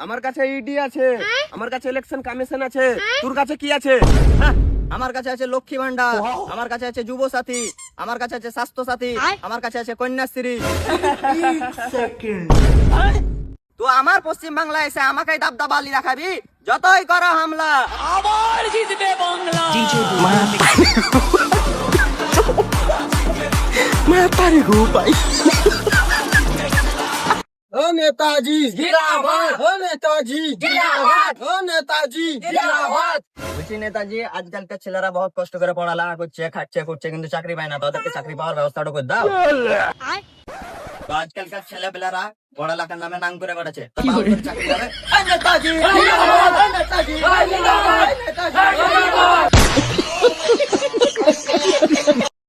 আমার কাছে ইডি আছে, আমার কাছে ইলেকশন কমিশন আছে, তোর কাছে কি আছে? আমার কাছে আছে লক্ষ্মী ভান্ডার, আমার কাছে আছে যুব সাথী, আমার কাছে আছে স্বাস্থ্য সাথী, আমার কাছে আছে কন্যাশ্রী। তো আমার পশ্চিম বাংলায় এসে আমাকে দাবদাবালি দেখাবি, যতই করো হামলা আবার জিতবে বাংলা। ও নেতাজি জিন্দাবাদ, ও নেতাজি জিন্দাবাদ, ও নেতাজি জিন্দাবাদ। বলছি নেতাজি, আজকালকার ছেলেরা বহুত কষ্ট করে পড়ালেখা করছে, খাচ্ছে করছে, কিন্তু চাকরি পায় না। তাদেরকে চাকরি পাওয়ার ব্যবস্থাটা করে দাও। তো আজকালকার ছেলেপেলেরা পড়ালেখার নামে নাম করে বেড়াচ্ছে, তো পাও করে চাকরি হবে। এই নেতাজি জিন্দাবাদ, এই নেতাজি জিন্দাবাদ, এই নেতাজি জিন্দাবাদ।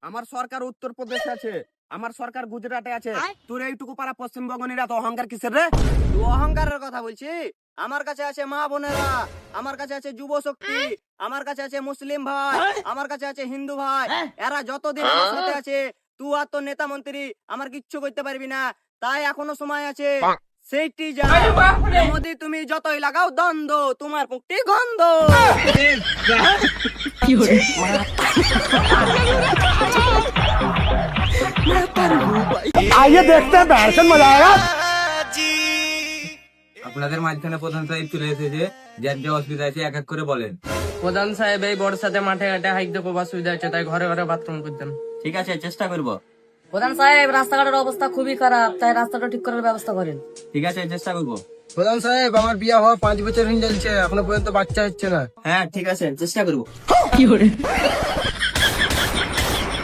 আমার সরকার উত্তরপ্রদেশে আছে, আমার সরকার গুজরাটে আছে, তোর এইটুকু পারা পশ্চিমবঙ্গ নিয়ে তো অহংকার কিসের রে? তুই অহংকারের কথা বলছি? আমার কাছে আছে মা বোনেরা, আমার কাছে আছে যুব শক্তি, আমার কাছে আছে মুসলিম ভাই, আমার কাছে আছে হিন্দু ভাই। এরা যতদিন আমার সাথে আছে, তুই আর তোর নেতা মন্ত্রী আমার কিচ্ছু করতে পারবি না। তাই এখনো সময় আছে, সেইটি যা। মোদি তুমি যতই লাগাও দ্বন্দ্ব, তোমার মুক্তি গন্ধ। आइए देखते हैं दर्शन मजा आएगा। আপনাদের মাঝখানে প্রধান সাহেব চলে এসেছে, যার যে অসুবিধা আছে এক এক করে বলেন। প্রধান সাহেব, এই বর্ষাতে মাঠে ঘাটে হাইকতে খুব অসুবিধা হচ্ছে, তাই ঘরে ঘরে বাথরুম করতেন। ঠিক আছে, চেষ্টা করবো। প্রধান সাহেব, রাস্তাঘাটের অবস্থা খুবই খারাপ, তাই রাস্তাটা ঠিক করার ব্যবস্থা করেন। ঠিক আছে, চেষ্টা করবো। প্রধান সাহেব, আমার বিয়ে হওয়া 5 বছর হয়ে যাচ্ছে, এখনো পর্যন্ত বাচ্চা হচ্ছে না। হ্যাঁ ঠিক আছে, চেষ্টা করবো।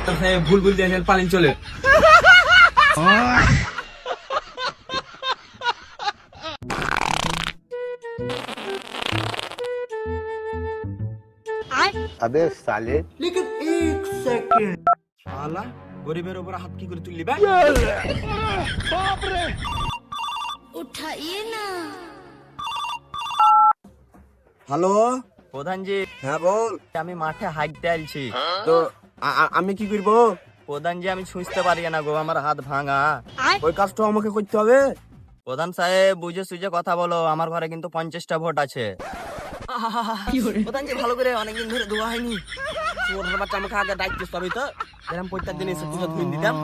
প্রধান সাহেব ভুল ভুল দিয়েছেন, পালিন চলে। শালা গরিবের উপর হাত কি করে তুললি বে? হ্যালো, প্রধানজি, হ্যাঁ বল। আমি মাঠে হাঁটতে আলছি। তো আমি কি করবো? প্রধানজি, আমি ছুঁচতে পারি না গো, আমার হাত ভাঙা। ওই কাজটা আমাকে করতে হবে। প্রধান সাহেব, বুঝে সুঝে কথা বলো, আমার ঘরে কিন্তু 50টা ভোট আছে। প্রধানজি ভালো করে, অনেকদিন ধরে ধোয়া হয়নি। তোর বাচ্চা আমাকে আগে দায়িত্ব দিতে হবে তো, এরকম প্রত্যেক দিন এসে পুজো ধুয়ে দিতাম।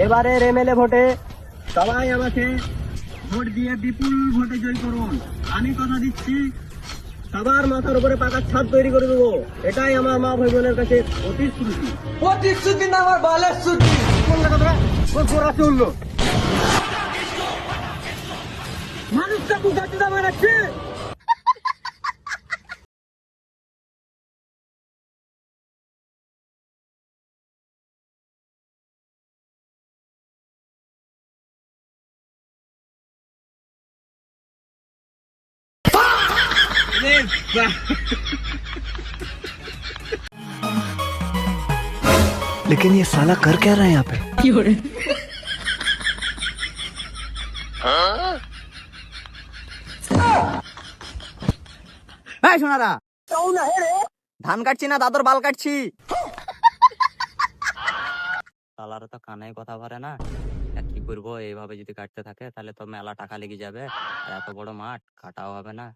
এবারে এমএলএ ভোটে সবাই আমাকে ভোট দিয়ে বিপুল ভোটে জয় করুন। আমি কথা দিচ্ছি, সবার মাথার উপরে পাকার ছাদ তৈরি করে দেবো। এটাই আমার মা ভাই বোনের কাছে প্রতিশ্রুতি। প্রতিশ্রুতি না, আমার বালের শ্রুতি। বললে কথা ওর গোড়া চললো। মানুষটা বুঝাতে দাম রাখছে। लेकिन ये साला कर क्या रहा है यहाँ पे? এই সোনারা, ধান কাটছি না দাদর বাল কাটছি। শালারা তো কানাই কথা ভরে না। কি করবো, এইভাবে যদি কাটতে থাকে তাহলে তো মেলা টাকা লেগে যাবে, আর এত বড় মাঠ কাটাও হবে না।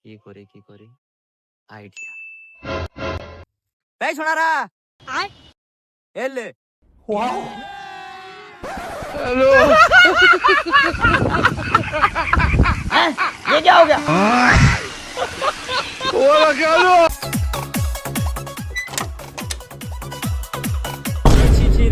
কি করি আইডিয়া। এই সোনারা, এলে ये क्या हो गया?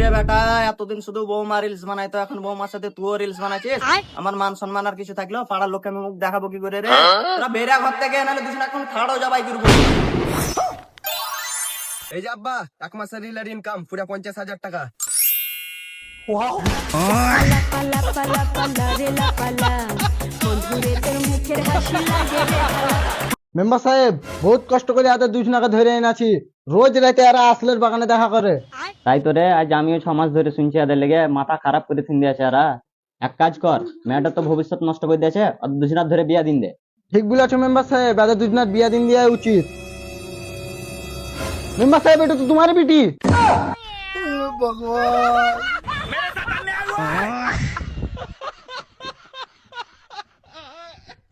রে বেটা, এতদিন শুধু বৌমা রিলস বানাইতো, এখন বৌমার সাথে তুইও রিলস বানাইছিস। আমার মান সম্মান আর কিছু থাকলেও পাড়ার লোককে আমি মুখ দেখাবো কি করে রে? তোরা বেরা ঘর থেকে, নাহলে দুজন এখন খাড়াও যাবাই করবো। এই যে আব্বা, 1 মাসের রিলের ইনকাম পুরা 50,000 টাকা। মেম্বার সাহেব, বহুত কষ্ট করে হাতে 2 টাকা ধরে এনেছি, রোজ রাতে এরা আসলের বাগানে দেখা করে। তাই তো রে, আজ আমিও 6 মাস ধরে শুনছি এদের লেগে মাথা খারাপ করে থিন দিয়েছে এরা। এক কাজ কর, মেয়েটা তো ভবিষ্যৎ নষ্ট করে দিয়েছে, আর 2 রাত ধরে বিয়া দিন দে। ঠিক বলেছো মেম্বার সাহেব, এদের 2 দিনের বিয়া দিন দেওয়া উচিত। মেম্বার সাহেব, এটা তো তোমারই বেটি। না